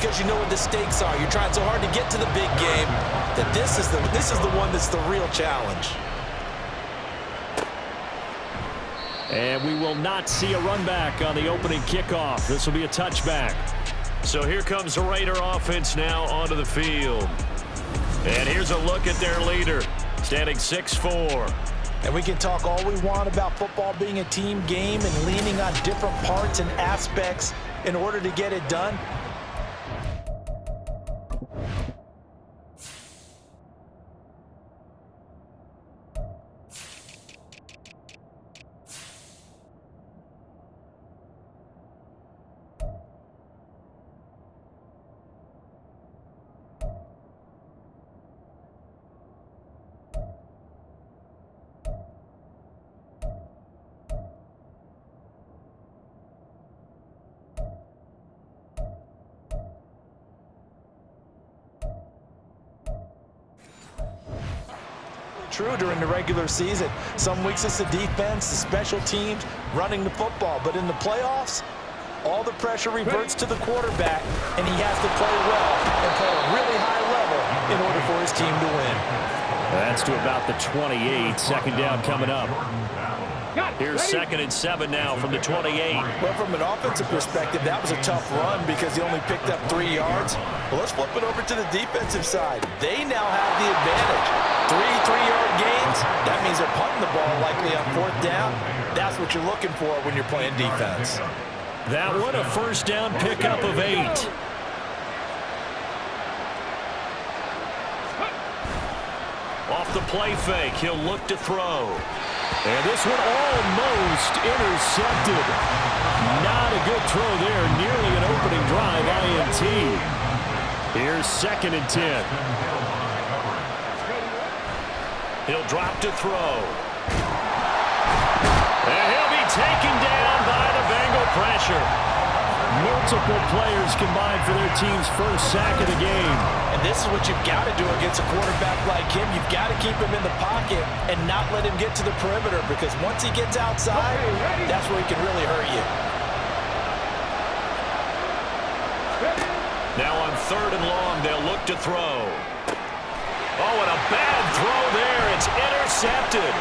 because you know what the stakes are. You're trying so hard to get to the big game that this is the one that's the real challenge. And we will not see a run back on the opening kickoff. This will be a touchback. So here comes the Raider offense now onto the field. And here's a look at their leader, standing 6'4". And we can talk all we want about football being a team game and leaning on different parts and aspects in order to get it done. True during the regular season. Some weeks it's the defense, the special teams, running the football. But in the playoffs, all the pressure reverts to the quarterback, and he has to play well and play at a really high level in order for his team to win. That's to about the 28. Second down coming up. Here's 2nd and 7 now from the 28. Well, from an offensive perspective, that was a tough run because he only picked up 3 yards. Well, let's flip it over to the defensive side. They now have the advantage. 3 3-yard gains. That means they're punting the ball likely on 4th down. That's what you're looking for when you're playing defense. That one a first down pickup of 8. Off the play fake, he'll look to throw. And this one almost intercepted. Not a good throw there. Nearly an opening drive INT. Here's 2nd and 10. He'll drop to throw. And he'll be taken down by the Bengal pressure. Multiple players combined for their team's first sack of the game. And this is what you've got to do against a quarterback like him. You've got to keep him in the pocket and not let him get to the perimeter, because once he gets outside, that's where he can really hurt you. Now on 3rd and long, they'll look to throw. Oh, and a bad throw there. It's intercepted.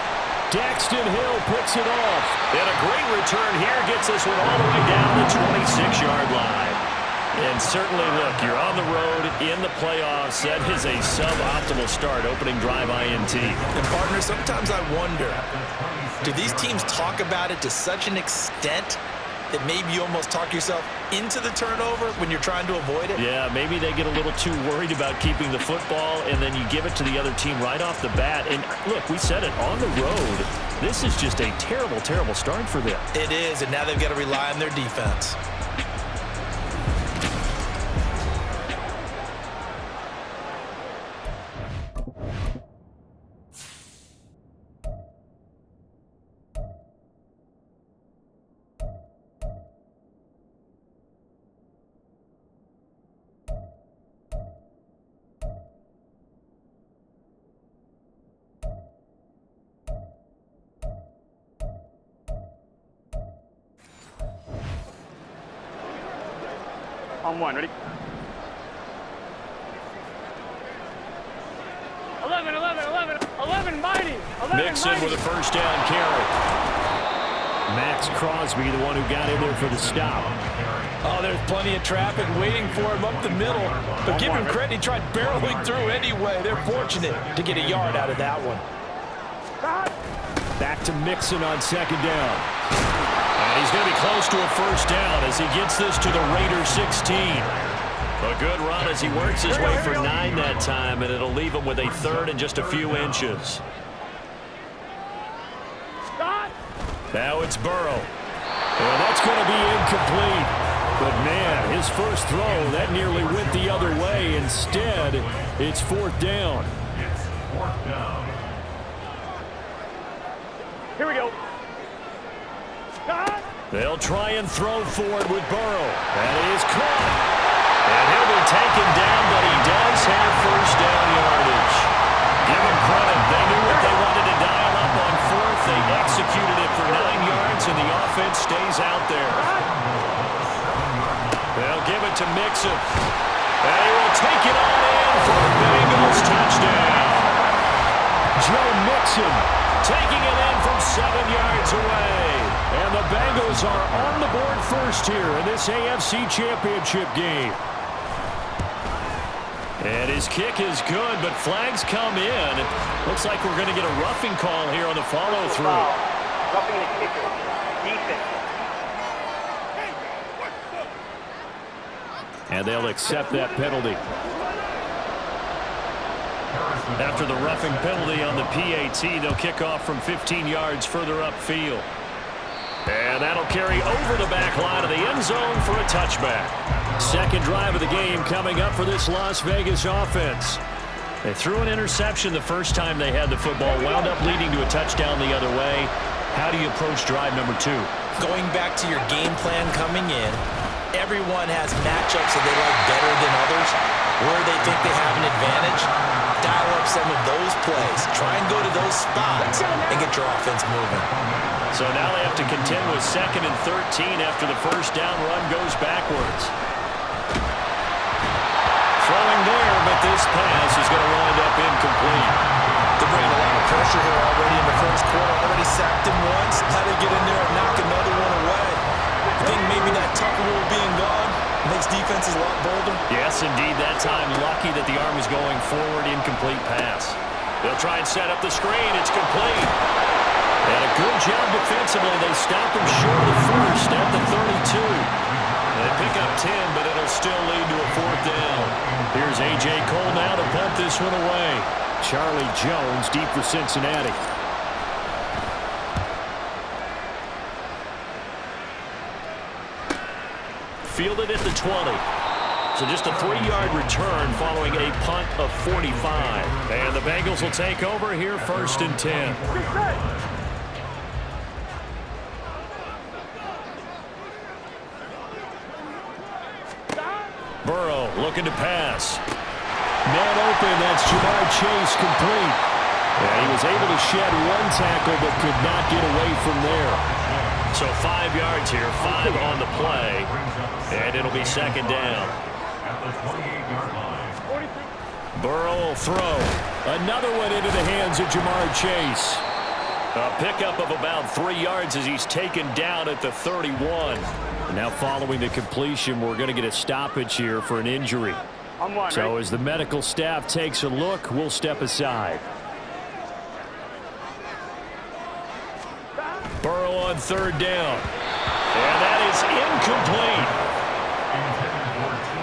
Daxton Hill picks it off. And a great return here gets this one all the way down the 26-yard line. And certainly, look, you're on the road in the playoffs. That is a suboptimal start, opening drive INT. And, partner, sometimes I wonder, do these teams talk about it to such an extent that maybe you almost talk yourself into the turnover when you're trying to avoid it? Yeah, maybe they get a little too worried about keeping the football, and then you give it to the other team right off the bat. And, look, we said it, on the road, this is just a terrible, terrible start for them. It is, and now they've got to rely on their defense. On 1, ready? 11, 11, 11, 11 mighty. 11 Mixon mighty. with a first down carry. Max Crosby, the one who got in there for the stop. Oh, there's plenty of traffic waiting for him up the middle. But give him credit, he tried barreling through anyway. They're fortunate to get a yard out of that one. Back to Mixon on 2nd down. And he's going to be close to a first down as he gets this to the Raiders 16. A good run as he works his way for 9 that time, and it'll leave him with a 3rd and just a few inches. Now it's Burrow. And that's going to be incomplete. But, man, his first throw, that nearly went the other way. Instead, it's 4th down. Here we go. They'll try and throw for it with Burrow. That is caught. And he'll be taken down, but he does have first down yardage. Give him credit. They knew what they wanted to dial up on 4th. They executed it for 9 yards, and the offense stays out there. They'll give it to Mixon. Joe Mixon taking it in from 7 yards away. And the Bengals are on the board first here in this AFC Championship game. And his kick is good, but flags come in. Looks like we're going to get a roughing call here on the follow-through. Roughing the kicker. Defense. And they'll accept that penalty. After the roughing penalty on the PAT, they'll kick off from 15 yards further upfield. And that'll carry over the back line of the end zone for a touchback. Second drive of the game coming up for this Las Vegas offense. They threw an interception the first time they had the football, wound up leading to a touchdown the other way. How do you approach drive number 2? Going back to your game plan coming in, everyone has matchups that they like better than others, where they think they have an advantage. Dial up some of those plays. Try and go to those spots and get your offense moving. So now they have to contend with 2nd and 13 after the first down run goes backwards. Throwing there, but this pass is going to wind up incomplete. They're bringing a lot of pressure here already in the first quarter. Already sacked him once. How to get in there and knock another one away. I think maybe that Tucker rule being gone makes defenses a lot bolder. Yes, indeed. That time, lucky that the arm is going forward. Incomplete pass. They'll try and set up the screen. It's complete. And a good job defensively. They stop him short of the first at the 32. They pick up 10, but it'll still lead to a 4th down. Here's A.J. Cole now to punt this one away. Charlie Jones deep for Cincinnati. Fielded at the 20. So just a 3-yard return following a punt of 45. And the Bengals will take over here 1st and 10. Burrow looking to pass. Man open, that's Jamar Chase complete. And he was able to shed 1 tackle but could not get away from there. So 5 yards here, 5 on the play. And it'll be 2nd down. Burrow will throw. Another one into the hands of Jamar Chase. A pickup of about 3 yards as he's taken down at the 31. And now following the completion, we're going to get a stoppage here for an injury. So as the medical staff takes a look, we'll step aside. Burrow on 3rd down. And that is incomplete.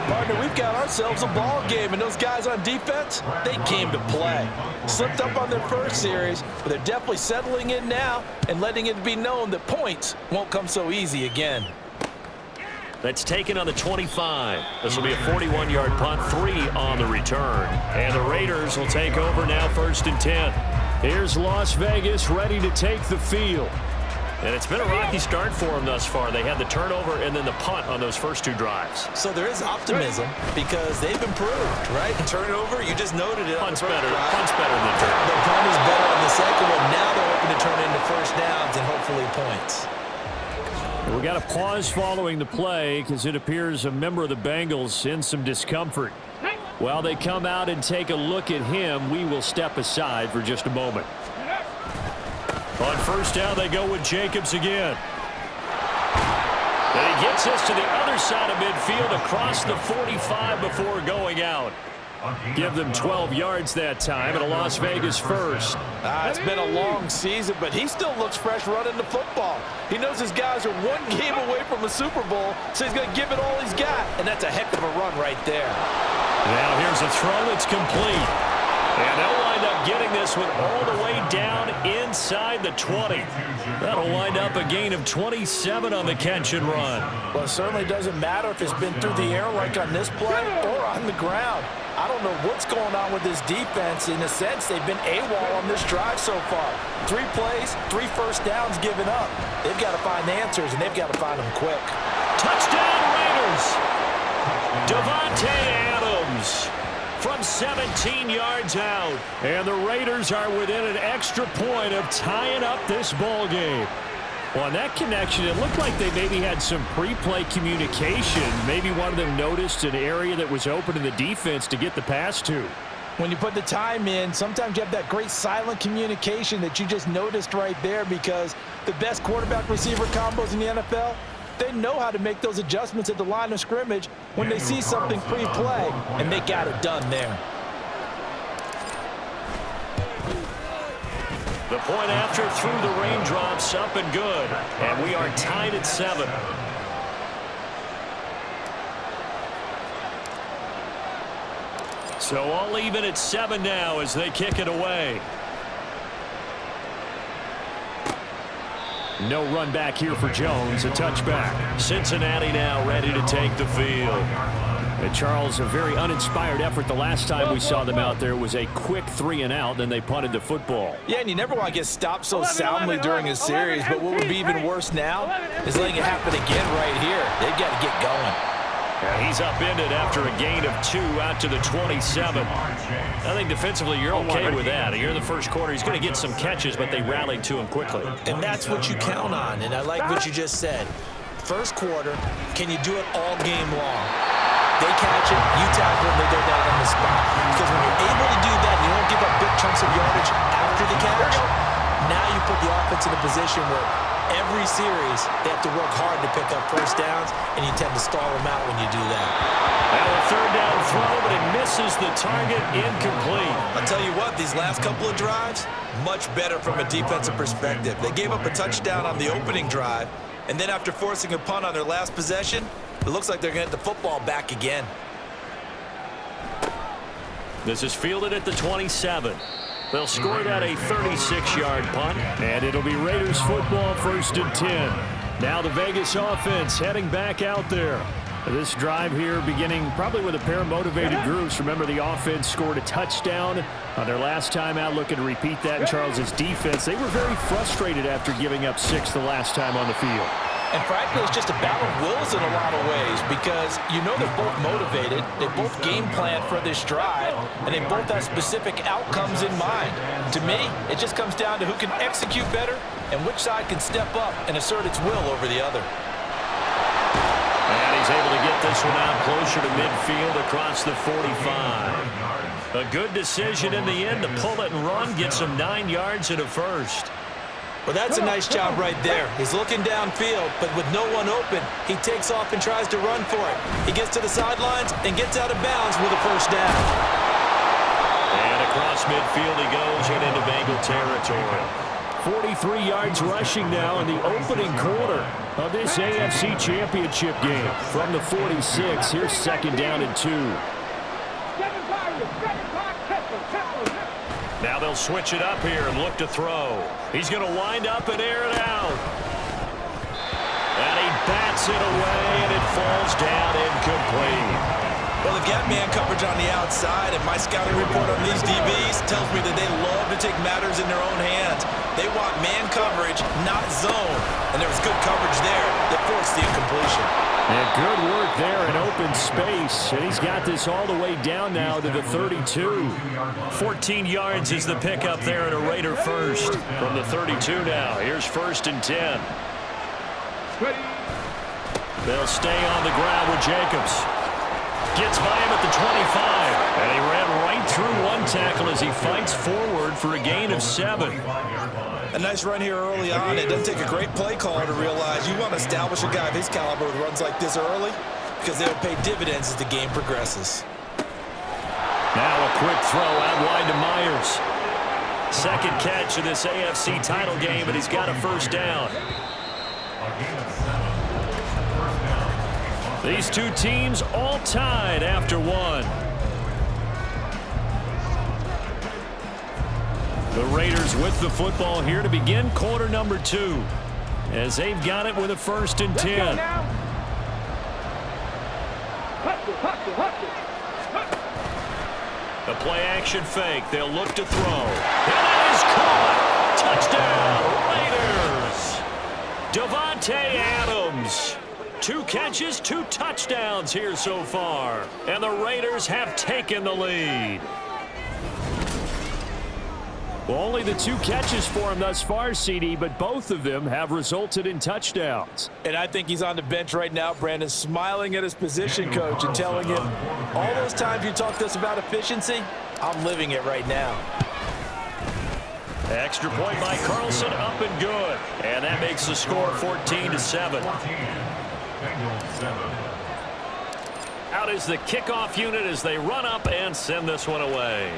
Partner, we've got ourselves a ball game, and those guys on defense, they came to play. Slipped up on their first series, but they're definitely settling in now and letting it be known that points won't come so easy again. That's taken on the 25. This will be a 41-yard punt, 3 on the return. And the Raiders will take over now 1st and 10. Here's Las Vegas ready to take the field. And it's been a rocky start for them thus far. They had the turnover and then the punt on those first 2 drives. So there is optimism because they've improved, right? Turnover, you just noted it. Punt's better. Punt's better than turnover. The punt is better on the second one. Now they're hoping to turn into first downs and hopefully points. We got a pause following the play because it appears a member of the Bengals in some discomfort. While they come out and take a look at him, we will step aside for just a moment. On 1st down, they go with Jacobs again. And he gets us to the other side of midfield across the 45 before going out. Give them 12 yards that time and a Las Vegas first. It's been a long season, but he still looks fresh running the football. He knows his guys are 1 game away from a Super Bowl, so he's going to give it all he's got, and that's a heck of a run right there. Now here's a throw that's complete. And they'll wind up getting this one all the way down inside the 20. That'll wind up a gain of 27 on the catch and run. Well, it certainly doesn't matter if it's been through the air like on this play or on the ground. I don't know what's going on with this defense. In a sense, they've been AWOL on this drive so far. 3 plays, 3 first downs given up. They've got to find answers, and they've got to find them quick. Touchdown Raiders! Devontae Adams from 17 yards out. And the Raiders are within an extra point of tying up this ball game. Well, on that connection, it looked like they maybe had some pre-play communication. Maybe one of them noticed an area that was open in the defense to get the pass to. When you put the time in, sometimes you have that great silent communication that you just noticed right there, because the best quarterback-receiver combos in the NFL, they know how to make those adjustments at the line of scrimmage when they see something pre-play, and they got it done there. The point after through the raindrops, up and good. And we are tied at 7. So all even at 7 now as they kick it away. No run back here for Jones. A touchback. Cincinnati now ready to take the field. And Charles, a very uninspired effort the last time we saw them out there. Was a quick 3-and-out, then they punted the football. Yeah, and you never want to get stopped so soundly during a series, but what would be even worse now is letting it happen again right here. They've got to get going. Yeah, he's upended after a gain of 2 out to the 27. I think defensively you're okay with that. Here in the first quarter, he's going to get some catches, but they rallied to him quickly. And that's what you count on, and I like what you just said. First quarter, can you do it all game long? They catch it, you tackle them, they go down on the spot. Because when you're able to do that, you don't give up big chunks of yardage after the catch, now you put the offense in a position where every series they have to work hard to pick up first downs, and you tend to stall them out when you do that. Now a third down throw, but it misses the target, incomplete. I'll tell you what, these last couple of drives, much better from a defensive perspective. They gave up a touchdown on the opening drive, and then after forcing a punt on their last possession, it looks like they're going to get the football back again. This is fielded at the 27. They'll score that a 36-yard punt, and it'll be Raiders football, 1st and 10. Now the Vegas offense heading back out there. This drive here beginning probably with a pair of motivated groups. Remember, the offense scored a touchdown on their last time out. Looking to repeat that in Charles's defense. They were very frustrated after giving up 6 the last time on the field. And frankly, it's just a battle of wills in a lot of ways, because you know they're both motivated, they both game plan for this drive, and they both have specific outcomes in mind. To me, it just comes down to who can execute better and which side can step up and assert its will over the other. And he's able to get this one out closer to midfield across the 45. A good decision in the end to pull it and run, gets him 9 yards and a first. Well, that's a nice job right there. He's looking downfield, but with no one open, he takes off and tries to run for it. He gets to the sidelines and gets out of bounds with a first down. And across midfield he goes and into Bengal territory. 43 yards rushing now in the opening quarter of this AFC Championship game. From the 46, here's 2nd down and 2. Now they'll switch it up here and look to throw. He's going to wind up and air it out. And he bats it away, and it falls down incomplete. Well, they've got man coverage on the outside, and my scouting report on these DBs tells me that they love to take matters in their own hands. They want man coverage, not zone. And there was good coverage there that forced the incompletion. And good work there in open space. And he's got this all the way down now to the 32. 14 yards is the pickup there at a Raider first. From the 32 now. Here's 1st and 10. They'll stay on the ground with Jacobs. Gets by him at the 25. And he ran right through one tackle as he fights forward for a gain of 7. A nice run here early on. It doesn't take a great play caller to realize you want to establish a guy of his caliber with runs like this early, because they'll pay dividends as the game progresses. Now a quick throw out wide to Myers. Second catch of this AFC title game, and he's got a first down. These two teams all tied after one. The Raiders with the football here to begin quarter number 2, as they've got it with a 1st and 10. The play action fake. They'll look to throw. And that is caught. Touchdown, Raiders. Devontae Adams. 2 catches, 2 touchdowns here so far. And the Raiders have taken the lead. Well, only the 2 catches for him thus far, CD, but both of them have resulted in touchdowns. And I think he's on the bench right now, Brandon, smiling at his position coach and telling him, all those times you talked to us about efficiency, I'm living it right now. Extra point by Carlson, up and good. And that makes the score 14-7. Out is the kickoff unit as they run up and send this one away.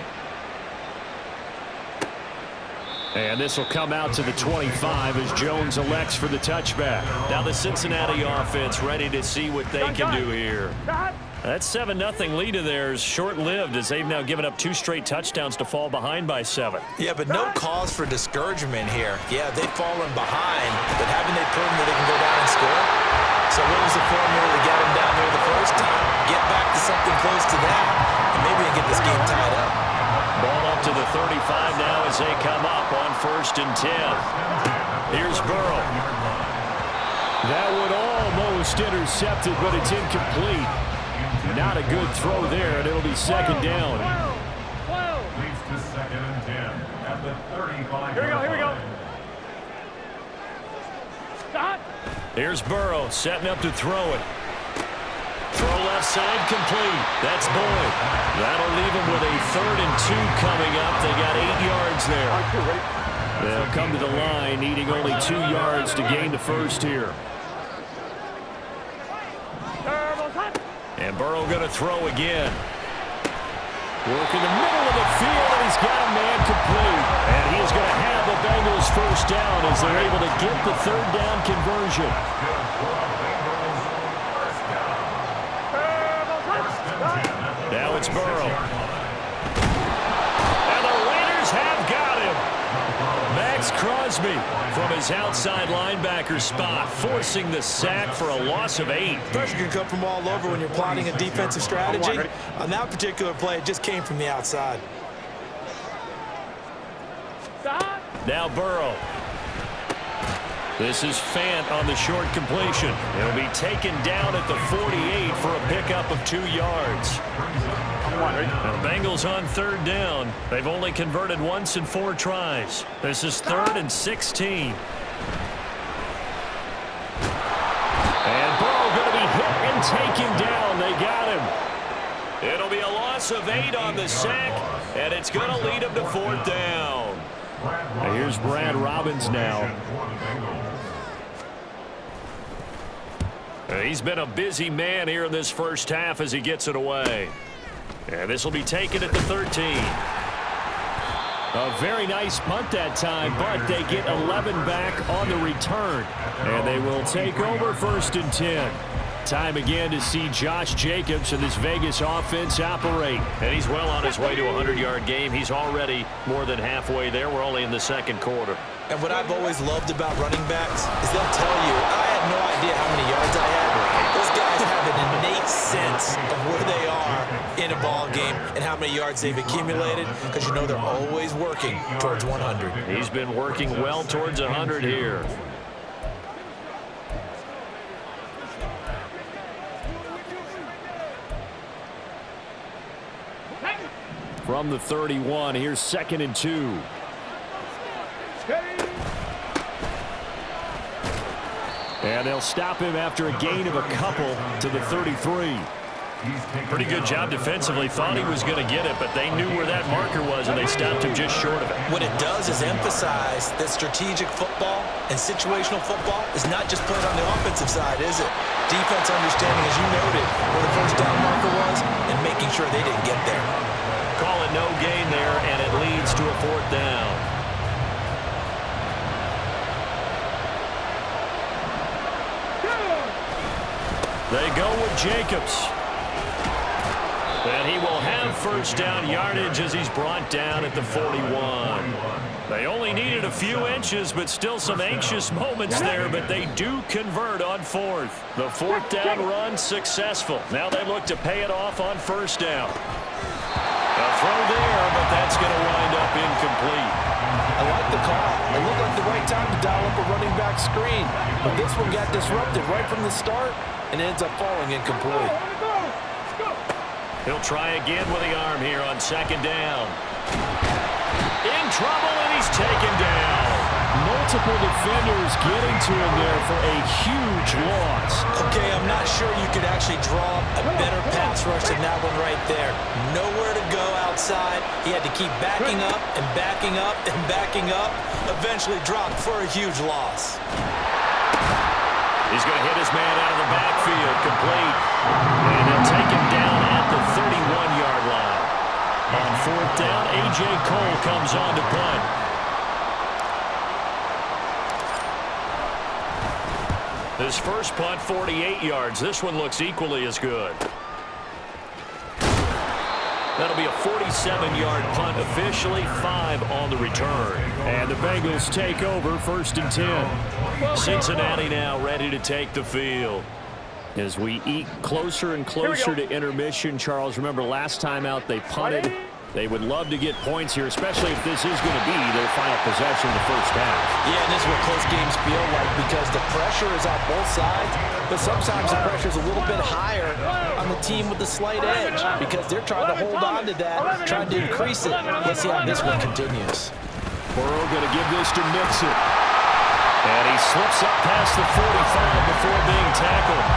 And this will come out to the 25 as Jones elects for the touchback. Now the Cincinnati offense ready to see what they can do here. That 7-0 lead of theirs short-lived as they've now given up 2 straight touchdowns to fall behind by 7. Yeah, but no cause for discouragement here. Yeah, they've fallen behind, but haven't they proven that they can go down and score? So what was the formula to get them down there the first time? Get back to something close to that, and maybe we can get this game tied up. Ball up to the 35 now as they come up on 1st and 10. Here's Burrow. That one almost intercepted, but it's incomplete. Not a good throw there, and it'll be 2nd down. Leads to 2nd and 10 at the 35. Here we go. Here's Burrow setting up to throw it. Throw left side complete. That's Boyd. That'll leave him with a 3rd and 2 coming up. They got 8 yards there. They'll come to the line needing only 2 yards to gain the first here. And Burrow going to throw again. Work in the middle of the field, and he's got a man complete. And he is going to have the Bengals first down as they're able to get the 3rd down conversion. Now it's Burrow. And the Raiders have got him. Max Crosby from his outside linebacker spot, forcing the sack for a loss of 8. Pressure can come from all over when you're plotting a defensive strategy. On that particular play, it just came from the outside. Now Burrow. This is Fant on the short completion. It'll be taken down at the 48 for a pickup of 2 yards. Now the Bengals on 3rd down. They've only converted once in 4 tries. This is 3rd and 16. And Burrow going to be hit and taken down. They got him. It'll be a loss of 8 on the sack, and it's going to lead him to 4th down. Now here's Brad Robbins now. He's been a busy man here in this first half as he gets it away. And this will be taken at the 13. A very nice punt that time, but they get 11 back on the return. And they will take over 1st and 10. Time again to see Josh Jacobs and this Vegas offense operate. And he's well on his way to a 100-yard game. He's already more than halfway there. We're only in the 2nd quarter. And what I've always loved about running backs is they'll tell you, I had no idea how many yards I had. Those guys have an innate sense of where they are in a ball game and how many yards they've accumulated, because you know they're always working towards 100. He's been working well towards 100 here. From the 31, here's 2nd and 2. And they'll stop him after a gain of a couple to the 33. Pretty good job defensively. Thought he was going to get it, but they knew where that marker was, and they stopped him just short of it. What it does is emphasize that strategic football and situational football is not just played on the offensive side, is it? Defense understanding, as you noted, where the first down marker was and making sure they didn't get there. Call it no gain there, and it leads to a 4th down. They go with Jacobs. And he will have 1st down yardage as he's brought down at the 41. They only needed a few inches, but still some anxious moments there, but they do convert on 4th. The 4th down run successful. Now they look to pay it off on 1st down. A throw there, but that's going to wind up incomplete. I like the call. It looked like the right time to dial up a running back screen, but this one got disrupted right from the start and ends up falling incomplete. He'll try again with the arm here on 2nd down. in trouble, and he's taken down. Multiple defenders getting to him there for a huge loss. Okay, I'm not sure you could actually draw a better pass rush than that one right there. Nowhere to go outside. He had to keep backing up and backing up and backing up. Eventually dropped for a huge loss. He's going to hit his man out of the backfield, complete. And they'll take him down at the 31-yard line. On fourth down, A.J. Cole comes on to punt. His first punt, 48 yards. This one looks equally as good. That'll be a 47-yard punt, officially 5 on the return. And the Bengals take over, 1st and 10. Cincinnati now ready to take the field. As we eat closer and closer to intermission, Charles, remember last time out they punted. They would love to get points here, especially if this is going to be their final possession of the first half. Yeah, and this is what close games feel like because the pressure is on both sides, but sometimes the pressure is a little bit higher on the team with the slight edge because they're trying to hold on to that, trying to increase it. Let's see how this one continues. Burrow going to give this to Mixon. And he slips up past the 45 before being tackled.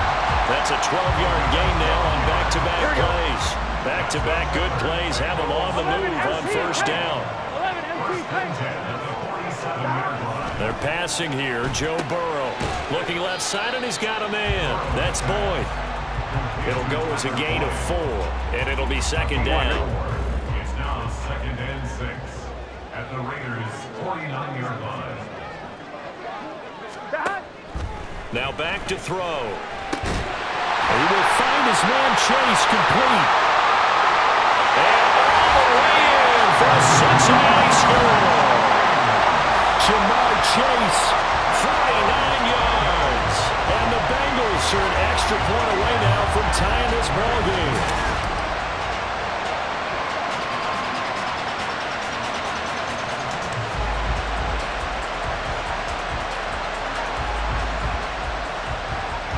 That's a 12-yard gain now on back-to-back plays. Back-to-back good plays have him on the move on first down. They're passing here. Joe Burrow looking left side, and he's got a man. That's Boyd. It'll go as a gain of 4, and it'll be second down. It's now 2nd and 6 at the Raiders' 49-yard line. Now back to throw. He will find his man Chase, complete. And all the way in for a Cincinnati score. Jamar Chase, 49 yards. and the Bengals are an extra point away now from tying this ball game.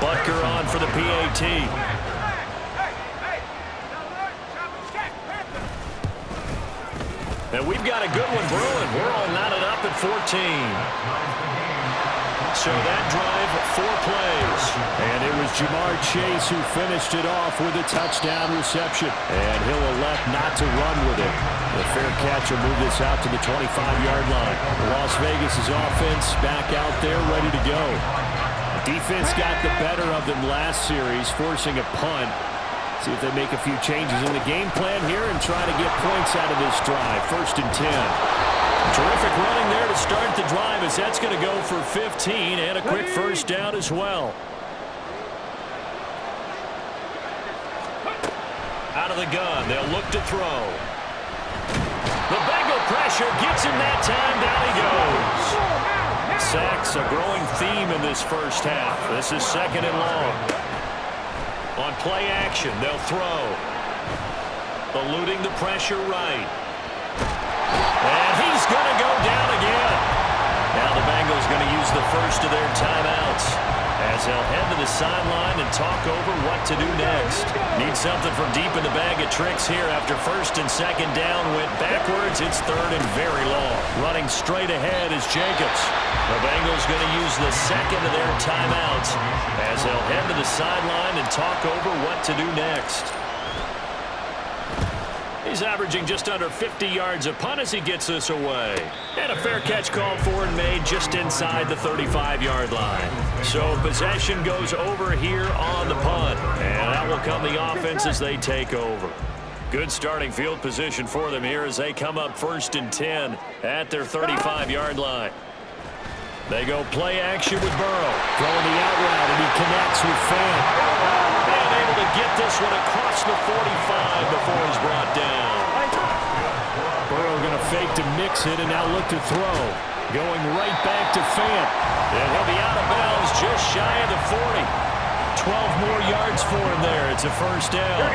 Butker on for the PAT. And we've got a good one brewing. We're all knotted up at 14. So that drive, 4 plays. And it was Jamar Chase who finished it off with a touchdown reception. And he'll elect not to run with it. The fair catch will move this out to the 25-yard line. Las Vegas' offense back out there ready to go. Defense got the better of them last series, forcing a punt. See if they make a few changes in the game plan here and try to get points out of this drive. 1st and 10. Terrific running there to start the drive as that's going to go for 15 and a quick first down as well. Out of the gun, they'll look to throw. The Bengal pressure gets him that time. Down he goes. Sacks, a growing theme in this first half. This is 2nd and long. On play action, they'll throw. Eluding the pressure right. And he's going to go down again. Now the Bengals going to use the first of their timeouts as they'll head to the sideline and talk over what to do next. Need something from deep in the bag of tricks here after 1st and 2nd down. Went backwards. It's 3rd and very long. Running straight ahead is Jacobs. The Bengals going to use the 2nd of their timeouts as they'll head to the sideline and talk over what to do next. He's averaging just under 50 yards a punt as he gets this away. And a fair catch called for and made just inside the 35-yard line. So possession goes over here on the punt. And that will come the offense as they take over. Good starting field position for them here as they come up 1st and 10 at their 35-yard line. They go play action with Burrow. Throwing the out route, and he connects with Fan. And able to get this one across the 45 before he's brought down. Burrow going to fake to mix it and now look to throw. Going right back to Fan. And he'll be out of bounds just shy of the 40. 12 more yards for him there. It's a first down.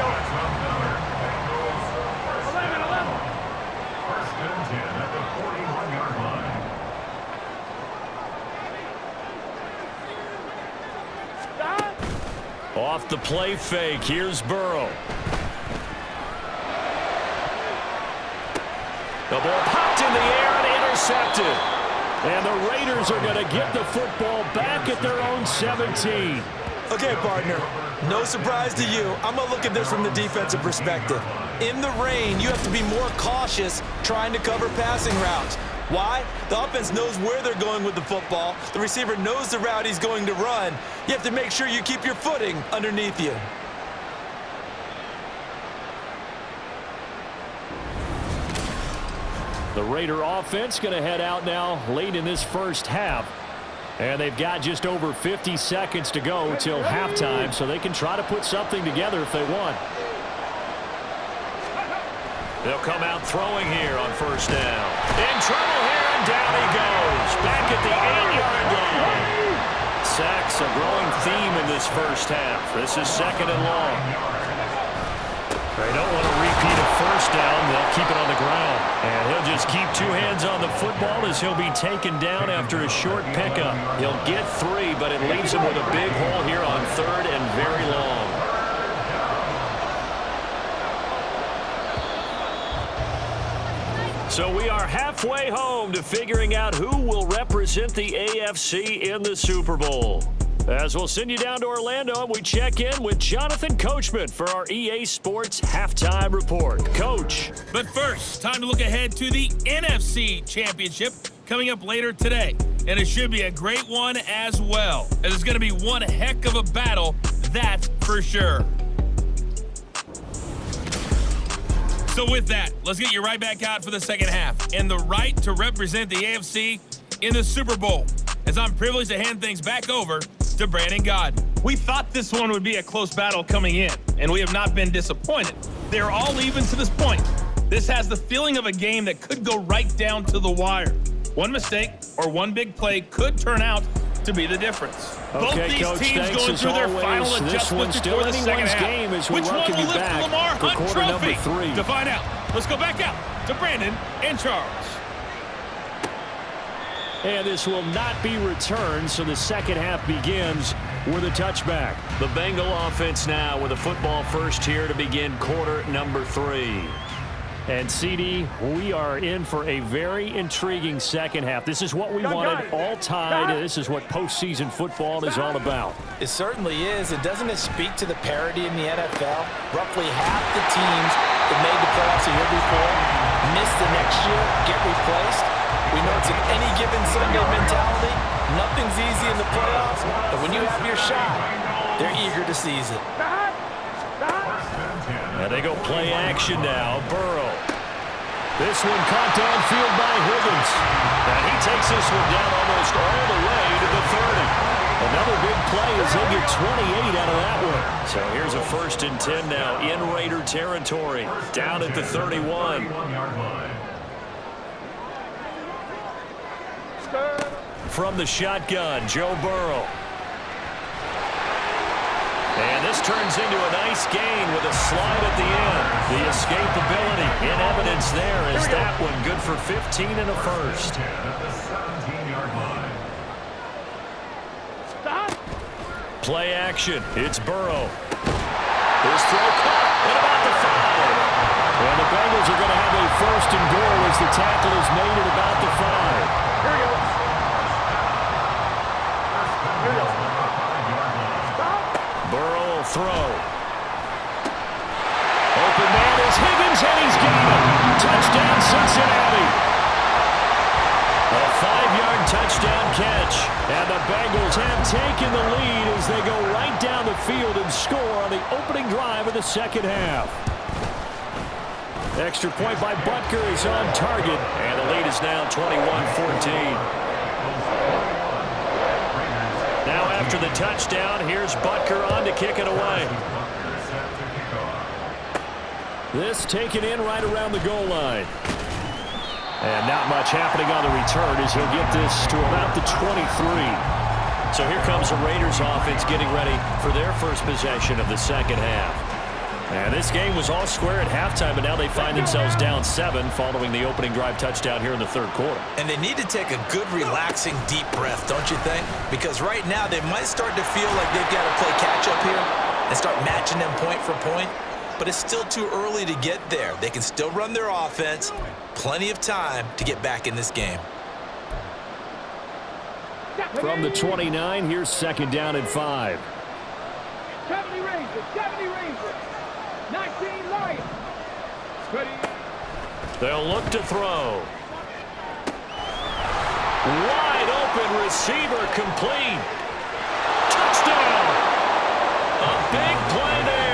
Off the play fake, here's Burrow. The ball popped in the air and intercepted. And the Raiders are going to get the football back at their own 17. Okay, partner, no surprise to you. I'm going to look at this from the defensive perspective. In the rain, you have to be more cautious trying to cover passing routes. Why? The offense knows where they're going with the football. The receiver knows the route he's going to run. You have to make sure you keep your footing underneath you. The Raider offense going to head out now late in this first half. And they've got just over 50 seconds to go till halftime, so they can try to put something together if they want. They'll come out throwing here on first down. In trouble here, and down he goes. Back at the 8-yard line. Sacks a growing theme in this first half. This is second and long. They don't want to repeat a first down. They'll keep it on the ground. And he'll just keep two hands on the football as he'll be taken down after a short pickup. He'll get 3, but it leaves him with a big hole here on third and very long. So we are halfway home to figuring out who will represent the AFC in the Super Bowl. As we'll send you down to Orlando, and we check in with Jonathan Coachman for our EA Sports Halftime Report. Coach. But first, time to look ahead to the NFC Championship coming up later today. And it should be a great one as well, as it's going to be one heck of a battle, that's for sure. So with that, let's get you right back out for the second half and the right to represent the AFC in the Super Bowl, as I'm privileged to hand things back over to Brandon Godden. We thought this one would be a close battle coming in, and we have not been disappointed. They're all even to this point. This has the feeling of a game that could go right down to the wire. One mistake or one big play could turn out to be the difference. Both these Coach, teams going through their final adjustments before the second half. Game as we Which one will lift the Lamar Hunt Trophy? Three. To find out, let's go back out to Brandon and Charles. And this will not be returned, so the second half begins with a touchback. The Bengal offense now with a football first here to begin quarter number 3. And CD, we are in for a very intriguing second half. This is what we wanted, all tied. This is what postseason football is all about. It certainly is. And doesn't it speak to the parity in the NFL? Roughly half the teams that made the playoffs a year before miss the next year, get replaced. We know it's an any given Sunday mentality. Nothing's easy in the playoffs, but when you have your shot, they're eager to seize it. And they go play action now. Burrow. This one caught downfield by Higgins. And he takes this one down almost all the way to the 30. Another big play as he'll get 28 out of that one. So here's a 1st and 10 now in Raider territory. Down at the 31. From the shotgun, Joe Burrow. And this turns into a nice gain with a slide at the end. The escapability in evidence there is that one good for 15 and a first. Play action. It's Burrow. His throw caught at about the 5. And the Bengals are going to have a 1st and goal as the tackle is made at about the 5. Burrow will throw. Open man is Higgins, and he's got it. Touchdown, Cincinnati. A 5-yard touchdown catch. And the Bengals have taken the lead as they go right down the field and score on the opening drive of the second half. Extra point by Butker is on target. And the lead is now 21-14. Now after the touchdown, here's Butker on to kick it away. This taken in right around the goal line. And not much happening on the return as he'll get this to about the 23. So here comes the Raiders offense getting ready for their first possession of the second half. And this game was all square at halftime, but now they find themselves down 7 following the opening drive touchdown here in the third quarter. And they need to take a good, relaxing, deep breath, don't you think? Because right now they might start to feel like they've got to play catch-up here and start matching them point for point. but it's still too early to get there. They can still run their offense. Plenty of time to get back in this game. From the 29, here's second down and 5. 70 Rangers, 70 Rangers, 19 Lions. They'll look to throw. Wide open receiver complete. Touchdown. A big play there.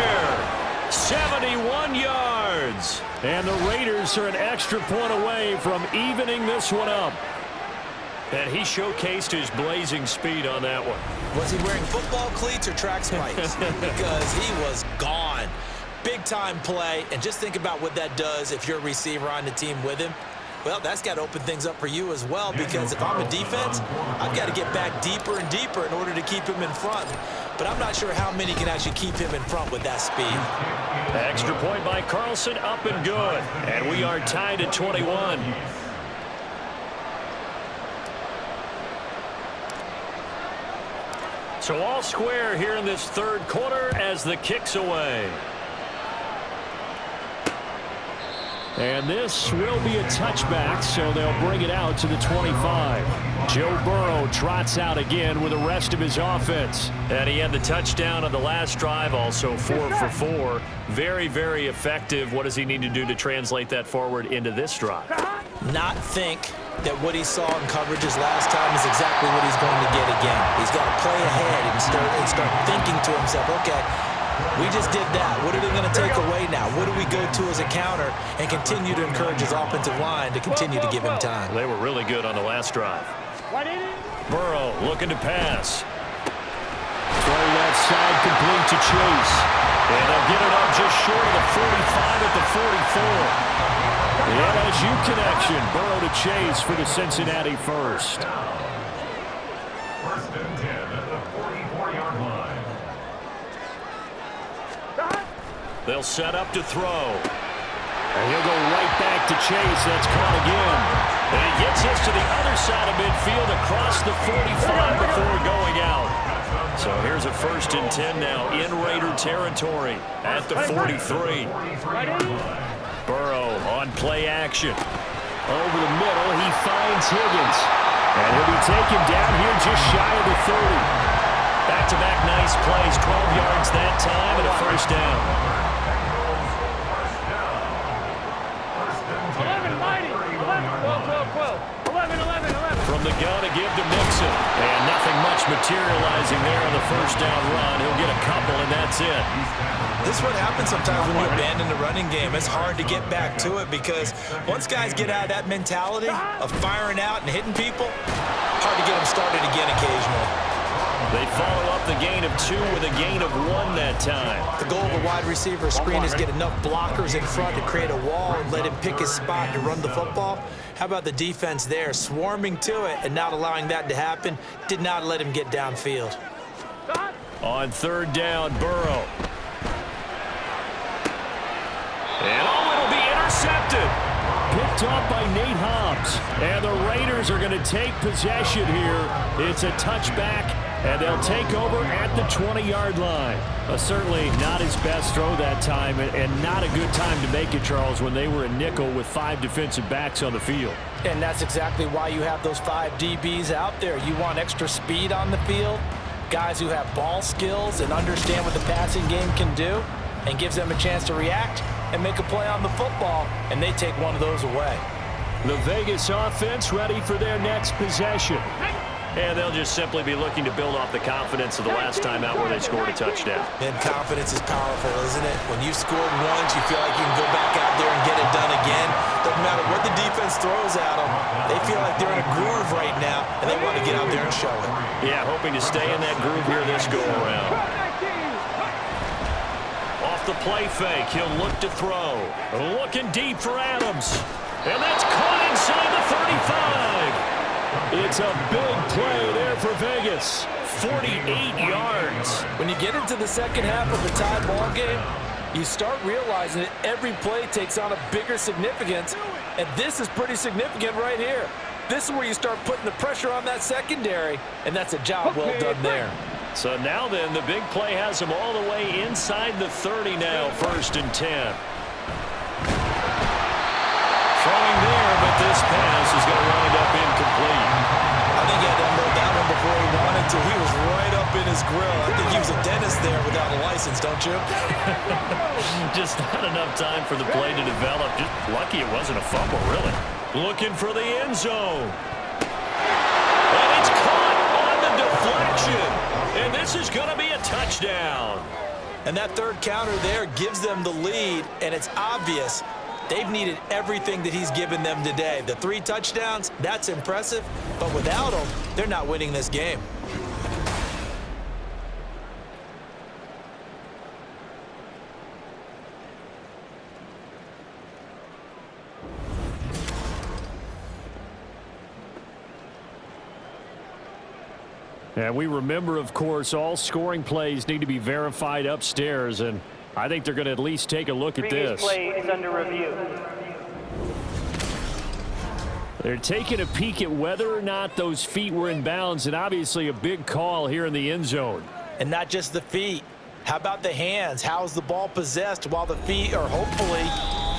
71 yards. And the Raiders are an extra point away from evening this one up. And he showcased his blazing speed on that one. Was he wearing football cleats or track spikes? Because he was gone. Big-time play, and just think about what that does if you're a receiver on the team with him. Well, that's got to open things up for you as well, because if I'm a defense, I've got to get back deeper and deeper in order to keep him in front. But I'm not sure how many can actually keep him in front with that speed. Extra point by Carlson, up and good. And we are tied at 21. So all square here in this third quarter as the kick's away. And this will be a touchback, so they'll bring it out to the 25. Joe Burrow trots out again with the rest of his offense. And he had the touchdown on the last drive, also 4 for 4. Very, very effective. What does he need to do to translate that forward into this drive? Not think that what he saw in coverages last time is exactly what he's going to get again. He's got to play ahead and start thinking to himself, okay, we just did that. What are they going to take away now? What do we go to as a counter? And continue to encourage his offensive line to continue to give him time. They were really good on the last drive. Burrow looking to pass. Throw left side complete to Chase. And they'll get it up just short of the 45 at the 44. The LSU connection. Burrow to Chase for the Cincinnati first. First and 10 at the 44-yard line. They'll set up to throw. And he'll go right back to Chase. That's caught again. And he gets us to the other side of midfield across the 45 before going out. So here's a first and 10 now in Raider territory at the 43. Burrow on play action. Over the middle, he finds Higgins. And he'll be taken down here just shy of the 30. Back-to-back nice plays, 12 yards that time and a first down. 11. From the gun to give to Mixon. And nothing much materializing there on the first down run. He'll get a couple, and that's it. This is what happens sometimes when you abandon the running game. It's hard to get back to it because once guys get out of that mentality of firing out and hitting people, hard to get them started again occasionally. They follow up the gain of 2 with a gain of 1 that time. The goal of a wide receiver screen is get enough blockers in front to create a wall and let him pick his spot to run the football. How about the defense there, swarming to it and not allowing that to happen? Did not let him get downfield. On third down, Burrow. And it'll be intercepted. Picked off by Nate Hobbs. And the Raiders are going to take possession here. It's a touchback, and they'll take over at the 20-yard line. Certainly not his best throw that time, and not a good time to make it, Charles, when they were in nickel with 5 defensive backs on the field. And that's exactly why you have those 5 DBs out there. You want extra speed on the field, guys who have ball skills and understand what the passing game can do, and gives them a chance to react and make a play on the football, and they take one of those away. The Vegas offense ready for their next possession. And they'll just simply be looking to build off the confidence of the last time out where they scored a touchdown. And confidence is powerful, isn't it? When you've scored once, you feel like you can go back out there and get it done again. Doesn't matter what the defense throws at them. They feel like they're in a groove right now, and they want to get out there and show it. Yeah, hoping to stay in that groove here this go-around. Off the play fake, he'll look to throw. Looking deep for Adams. And that's caught inside the 35. It's a big play there for Vegas. 48 yards. When you get into the second half of a tie ball game, you start realizing that every play takes on a bigger significance, and this is pretty significant right here. This is where you start putting the pressure on that secondary, and that's a job well done there. So now then, the big play has them all the way inside the 30 now, 1st and 10. Throwing there, but this pass is going to wind up incomplete. I think he had to unload that one before he wanted to. He was right up in his grill. I think he was a dentist there without a license, don't you? Just not enough time for the play to develop. Just lucky it wasn't a fumble, really. Looking for the end zone. And it's caught on the deflection. And this is going to be a touchdown. And that third counter there gives them the lead, and it's obvious they've needed everything that he's given them today. The 3 touchdowns, that's impressive, but without him, they're not winning this game. And we remember, of course, all scoring plays need to be verified upstairs, and I think they're going to at least take a look at this. Previous play is under review. They're taking a peek at whether or not those feet were in bounds, and obviously a big call here in the end zone. And not just the feet. How about the hands? How's the ball possessed while the feet are hopefully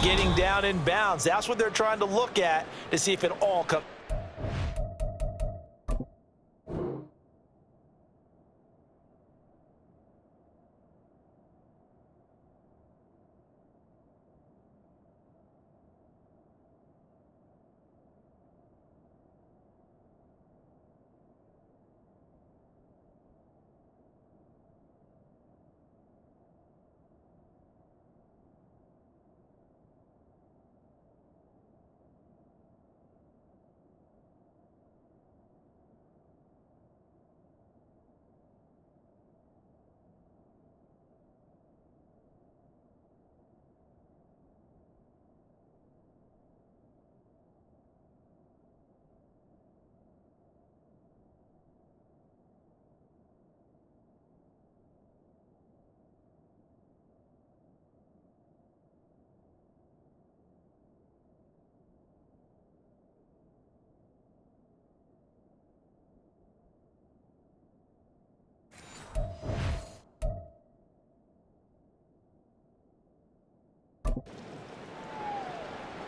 getting down in bounds? That's what they're trying to look at to see if it all comes.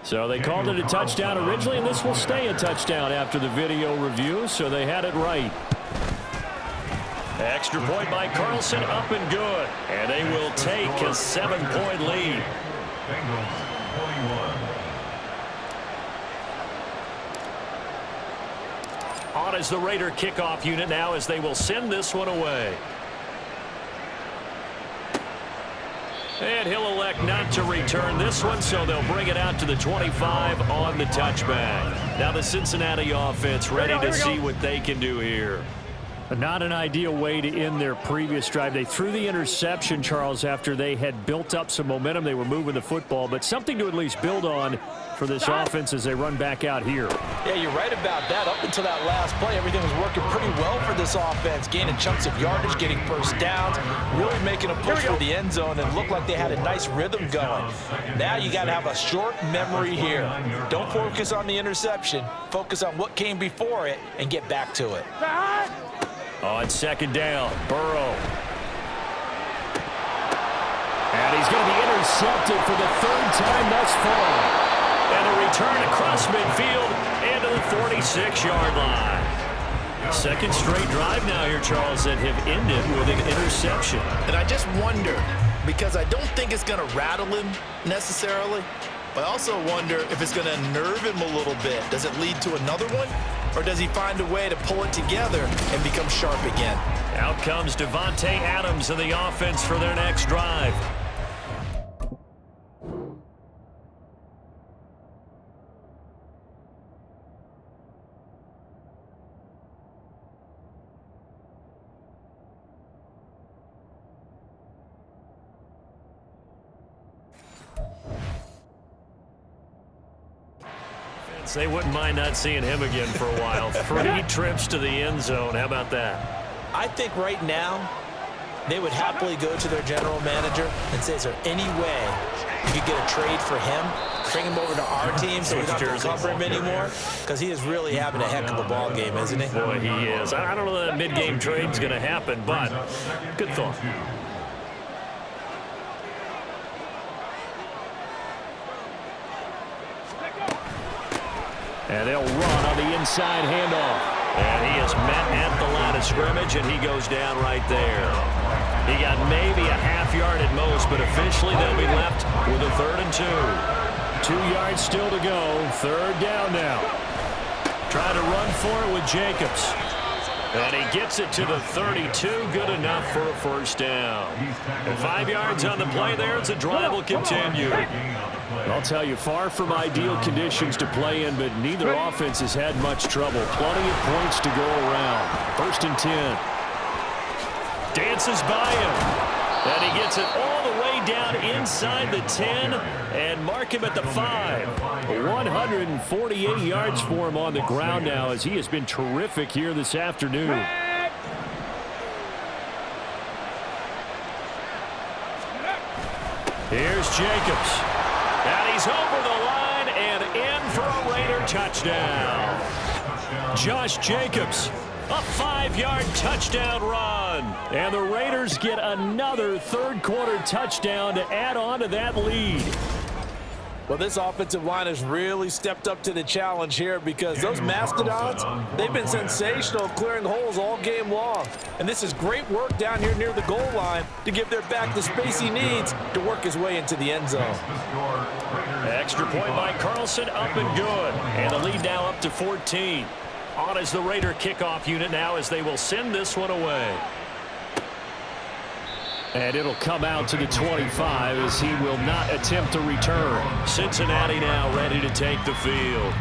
So they called it a touchdown originally, and this will stay a touchdown after the video review, so they had it right. Extra point by Carlson, up and good. And they will take a 7-point lead. Bengals 41. On is the Raider kickoff unit now as they will send this one away. And he'll elect not to return this one, so they'll bring it out to the 25 on the touchback. Now the Cincinnati offense ready to see what they can do here. Not an ideal way to end their previous drive. They threw the interception, Charles, after they had built up some momentum. They were moving the football, but something to at least build on for this offense as they run back out here. Yeah, you're right about that. Up until that last play, everything was working pretty well for this offense, gaining chunks of yardage, getting first downs, really making a push for the end zone, and looked like they had a nice rhythm going. Now you got to have a short memory here. Don't focus on the interception. Focus on what came before it and get back to it. On second down, Burrow. And he's going to be intercepted for the 3rd time thus far. And a return across midfield and to the 46-yard line. Second straight drive now here, Charles, that have ended with an interception. And I just wonder, because I don't think it's going to rattle him necessarily, but I also wonder if it's going to nerve him a little bit. Does it lead to another one? Or does he find a way to pull it together and become sharp again? Out comes Devontae Adams in the offense for their next drive. They wouldn't mind not seeing him again for a while. 3 trips to the end zone. How about that? I think right now they would happily go to their general manager and say, is there any way you could get a trade for him, bring him over to our team so we don't have to cover him anymore, because he is really having a heck of a ball game, isn't he? Boy, he is. I don't know that mid-game trade's going to happen, but good thought. And they'll run on the inside handoff. And he is met at the line of scrimmage, and he goes down right there. He got maybe a half yard at most, but officially they'll be left with a 3rd and 2. 2 yards still to go. 3rd down now. Trying to run for it with Jacobs. And he gets it to the 32. Good enough for a 1st down. And 5 yards on the play there as the drive will continue. I'll tell you, far from ideal conditions to play in, but neither offense has had much trouble. Plenty of points to go around. 1st and 10. Dances by him. And he gets it all the way down inside the 10 and mark him at the 5. 148 yards for him on the ground now, as he has been terrific here this afternoon. Here's Jacobs. And he's over the line and in for a Raider touchdown. Josh Jacobs, a 5-yard touchdown run. And the Raiders get another 3rd quarter touchdown to add on to that lead. Well, this offensive line has really stepped up to the challenge here, because those Mastodons, they've been sensational clearing holes all game long. And this is great work down here near the goal line to give their back the space he needs to work his way into the end zone. Extra point by Carlson, up and good. And the lead now up to 14. On is the Raider kickoff unit now, as they will send this one away. And it'll come out to the 25, as he will not attempt to return. Cincinnati now ready to take the field.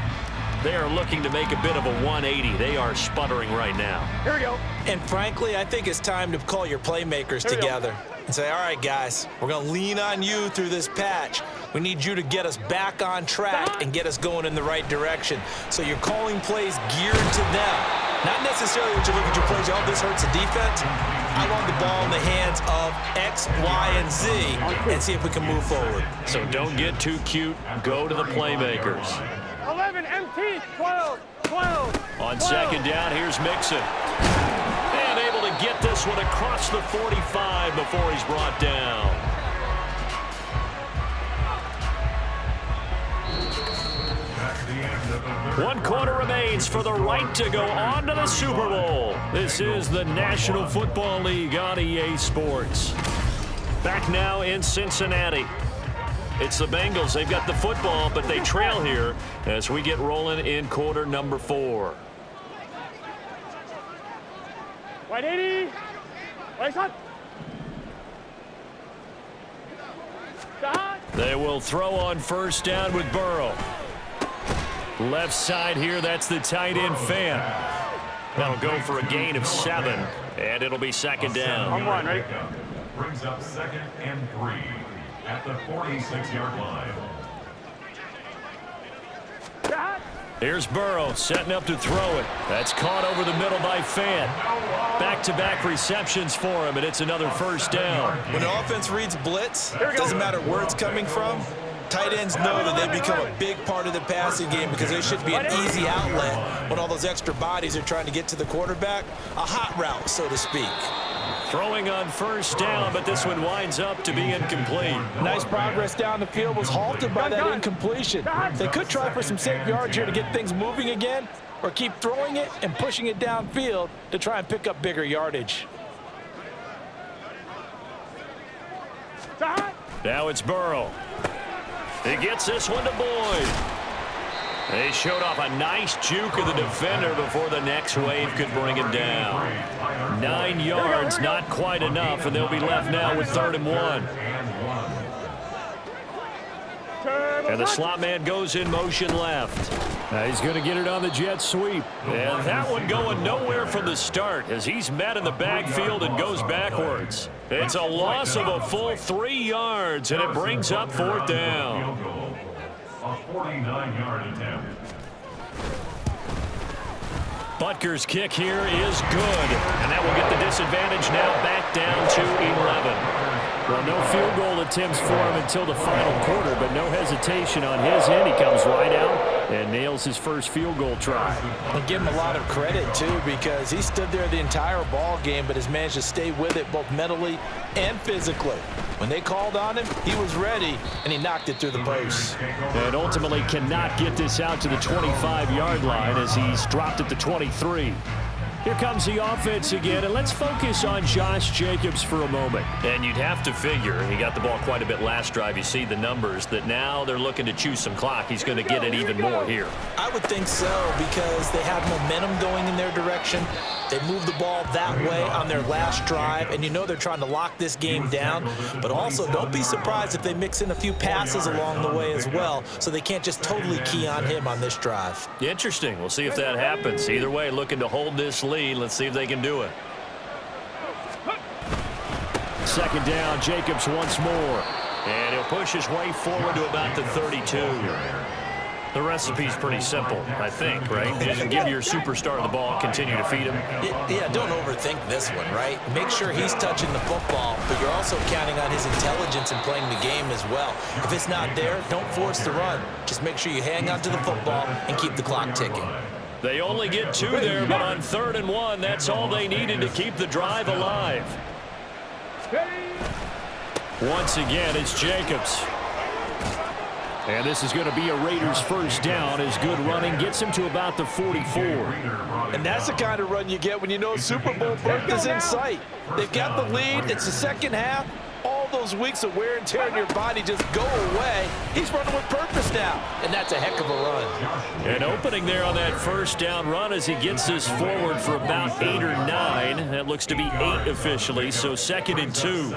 They are looking to make a bit of a 180. They are sputtering right now. Here we go. And frankly, I think it's time to call your playmakers together and say, all right, guys, we're going to lean on you through this patch. We need you to get us back on track and get us going in the right direction. So you're calling plays geared to them. Not necessarily that you look at your plays, oh, this hurts the defense. I want the ball in the hands of X, Y, and Z and see if we can move forward. So don't get too cute. Go to the playmakers. 11, MT, 12, 12. On 2nd down, here's Mixon. And able to get this one across the 45 before he's brought down. One quarter remains for the right to go on to the Super Bowl. This is the National Football League on EA Sports. Back now in Cincinnati. It's the Bengals. They've got the football, but they trail here as we get rolling in quarter number 4. White 80. White shot. They will throw on 1st down with Burrow. Left side here, that's the tight end Fant. That'll go for a gain of 7, and it'll be 2nd down. I'm one, right? Brings up 2nd and 3 at the 46-yard line. Here's Burrow setting up to throw it. That's caught over the middle by Fant. Back-to-back receptions for him, and it's another 1st down. When the offense reads blitz, it doesn't matter where it's coming from. Tight ends know that they become a big part of the passing game, because they should be an easy outlet when all those extra bodies are trying to get to the quarterback. A hot route, so to speak. Throwing on 1st down, but this one winds up to be incomplete. Nice progress down the field, was halted by that incompletion. They could try for some safe yards here to get things moving again, or keep throwing it and pushing it downfield to try and pick up bigger yardage. Now it's Burrow. He gets this one to Boyd. They showed off a nice juke of the defender before the next wave could bring him down. 9 yards, not quite enough, and they'll be left now with 3rd and 1. And the slot man goes in motion left. Now he's going to get it on the jet sweep. And that one going nowhere from the start as he's met in the backfield and goes backwards. It's a loss of a full 3 yards, and it brings up 4th down. A 49-yard attempt. Butker's kick here is good. And that will get the disadvantage now back down to 11. Well, no field goal attempts for him until the final quarter, but no hesitation on his end. He comes right out and nails his first field goal try. And give him a lot of credit, too, because he stood there the entire ball game but has managed to stay with it both mentally and physically. When they called on him, he was ready, and he knocked it through the post. And ultimately cannot get this out to the 25-yard line as he's dropped at the 23. Here comes the offense again, and let's focus on Josh Jacobs for a moment. And you'd have to figure, he got the ball quite a bit last drive. You see the numbers, that now they're looking to chew some clock. He's going to get it even more here. I would think so because they have momentum going in their direction. They moved the ball that way on their last drive, and you know they're trying to lock this game down. But also, don't be surprised if they mix in a few passes along the way as well, so they can't just totally key on him on this drive. Interesting. We'll see if that happens. Either way, looking to hold this lead. Let's see if they can do it. Second down, Jacobs once more. And he'll push his way forward to about the 32. The recipe's pretty simple, I think, right? Just give your superstar the ball, continue to feed him. Yeah, don't overthink this one, right? Make sure he's touching the football, but you're also counting on his intelligence in playing the game as well. If it's not there, don't force the run. Just make sure you hang on to the football and keep the clock ticking. They only get 2 there, but on 3rd and 1, that's all they needed to keep the drive alive. Once again, it's Jacobs. And this is going to be a Raiders first down as good running gets him to about the 44. And that's the kind of run you get when you know Super Bowl berth is in sight. They've got the lead. It's the second half. All those weeks of wear and tear in your body just go away. He's running with purpose now, and that's a heck of a run. An opening there on that first down run as he gets this forward for about 8 or 9. That looks to be 8 officially, so 2nd and 2.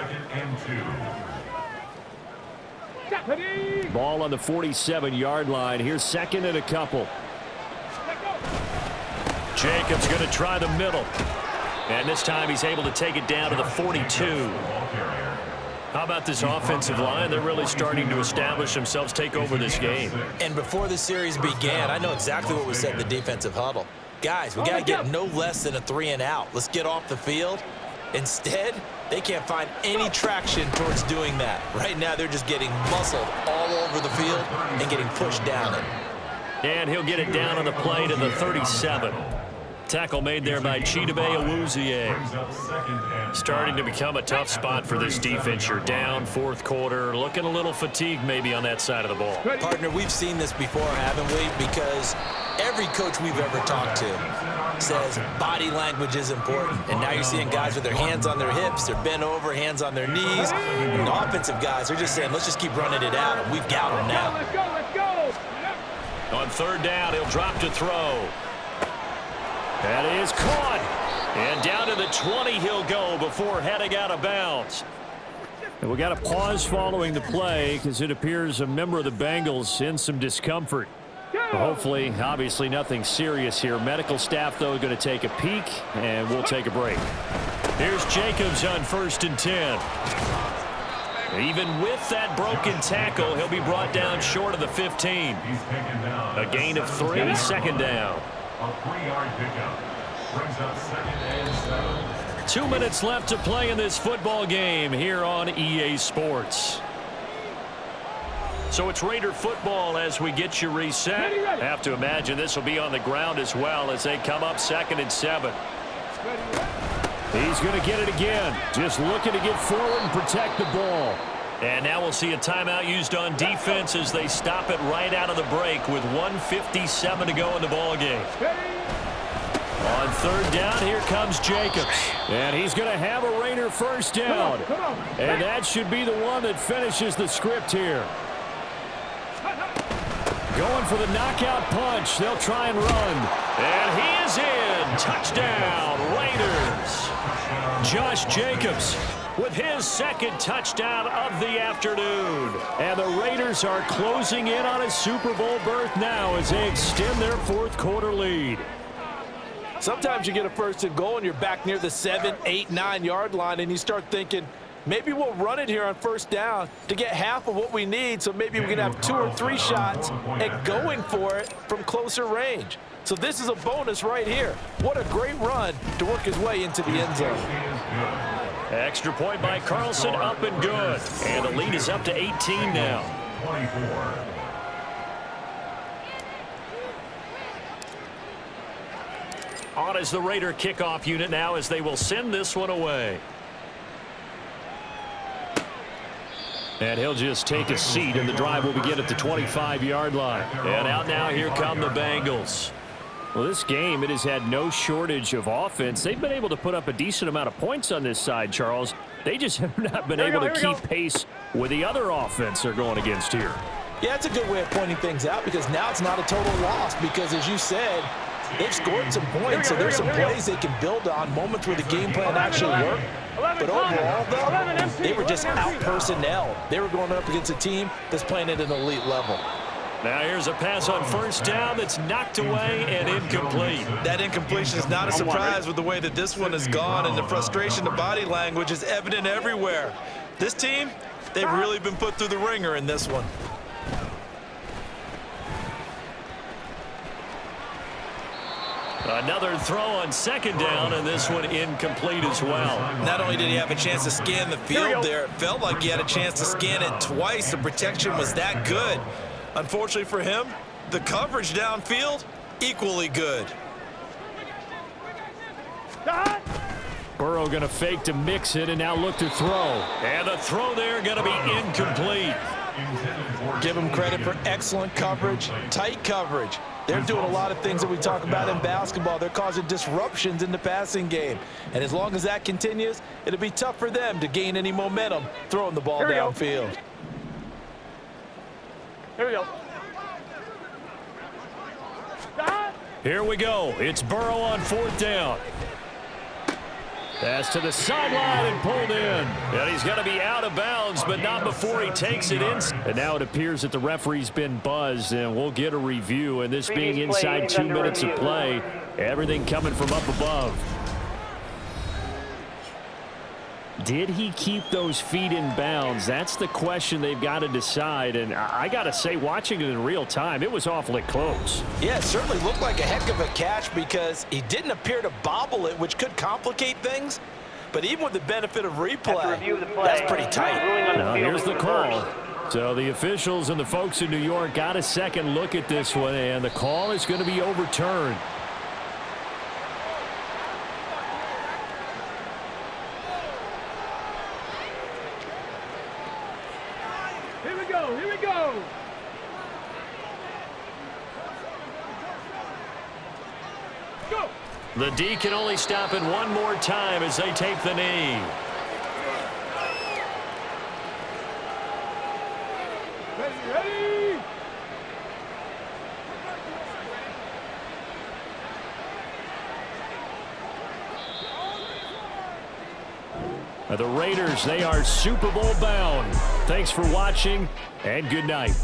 Ball on the 47-yard line. Here's 2nd and a couple. Jacobs going to try the middle. And this time he's able to take it down to the 42. How about this offensive line? They're really starting to establish themselves, take over this game. And before the series began, I know exactly what was said in the defensive huddle. Guys, we got to get no less than a 3 and out. Let's get off the field. Instead, they can't find any traction towards doing that. Right now, they're just getting muscled all over the field and getting pushed down it. And he'll get it down on the play to the 37. Tackle made there by Chidobe Awuzie. Starting to become a tough spot for this defense. You're down 4th quarter, looking a little fatigued maybe on that side of the ball. Partner, we've seen this before, haven't we? Because every coach we've ever talked to says body language is important. And now you're seeing guys with their hands on their hips, they're bent over, hands on their knees. And the offensive guys are just saying, let's just keep running it out, and we've got them now. On 3rd down, he'll drop to throw. That is caught. And down to the 20 he'll go before heading out of bounds. And we got a pause following the play because it appears a member of the Bengals in some discomfort. But hopefully, obviously nothing serious here. Medical staff, though, going to take a peek, and we'll take a break. Here's Jacobs on 1st and 10. Even with that broken tackle, he'll be brought down short of the 15. A gain of 3, 2nd down. A 3-yard pickup brings up 2nd and 7. 2 minutes left to play in this football game here on EA Sports. So it's Raider football as we get you reset. Have to imagine this will be on the ground as well as they come up 2nd and 7. He's going to get it again. Just looking to get forward and protect the ball. And now we'll see a timeout used on defense as they stop it right out of the break with 1:57 to go in the ball game. On 3rd down, here comes Jacobs. And he's going to have a Raider first down. And that should be the one that finishes the script here. Going for the knockout punch. They'll try and run. And he is in. Touchdown, Raiders. Josh Jacobs with his 2nd touchdown of the afternoon. And the Raiders are closing in on a Super Bowl berth now as they extend their 4th quarter lead. Sometimes you get a 1st and goal and you're back near the 7, 8, 9-yard line, and you start thinking, maybe we'll run it here on 1st down to get half of what we need, so maybe we can have 2 or 3 shots at going for it from closer range. So this is a bonus right here. What a great run to work his way into the end zone. Extra point by Carlson, up and good. And the lead is up to 18 now. 24. On is the Raider kickoff unit now as they will send this one away. And he'll just take a seat, and the drive will begin at the 25-yard line. And out now, here come the Bengals. Well, this game, it has had no shortage of offense. They've been able to put up a decent amount of points on this side, Charles. They just have not been able to keep pace with the other offense they're going against here. Yeah, it's a good way of pointing things out because now it's not a total loss because, as you said, they've scored some points, so there's some plays they can build on, moments where the game plan actually worked. But overall, though, they were just out-personnel. They were going up against a team that's playing at an elite level. Now here's a pass on first down that's knocked away and incomplete. That incompletion is not a surprise with the way that this one has gone, and the frustration, the body language is evident everywhere. This team, they've really been put through the ringer in this one. Another throw on second down, and this one incomplete as well. Not only did he have a chance to scan the field there, it felt like he had a chance to scan it twice. The protection was that good. Unfortunately for him, the coverage downfield, equally good. Burrow going to fake to mix it and now look to throw. And the throw there going to be incomplete. Give him credit for excellent coverage, tight coverage. They're doing a lot of things that we talk about in basketball. They're causing disruptions in the passing game. And as long as that continues, it'll be tough for them to gain any momentum throwing the ball downfield. Here we go. Here we go. It's Burrow on fourth down. Pass to the sideline and pulled in. And he's going to be out of bounds, but not before he takes it in. And now it appears that the referee's been buzzed, and we'll get a review. And this being inside 2 minutes of play, everything coming from up above. Did he keep those feet in bounds? That's the question they've got to decide. And I got to say, watching it in real time, it was awfully close. Yeah, it certainly looked like a heck of a catch because he didn't appear to bobble it, which could complicate things. But even with the benefit of replay, that's pretty tight. Now here's the call. So the officials and the folks in New York got a second look at this one, and the call is going to be overturned. Here we go. Here we go. Go. The D can only stop it one more time as they take the knee. Ready. The Raiders, they are Super Bowl bound. Thanks for watching, and good night.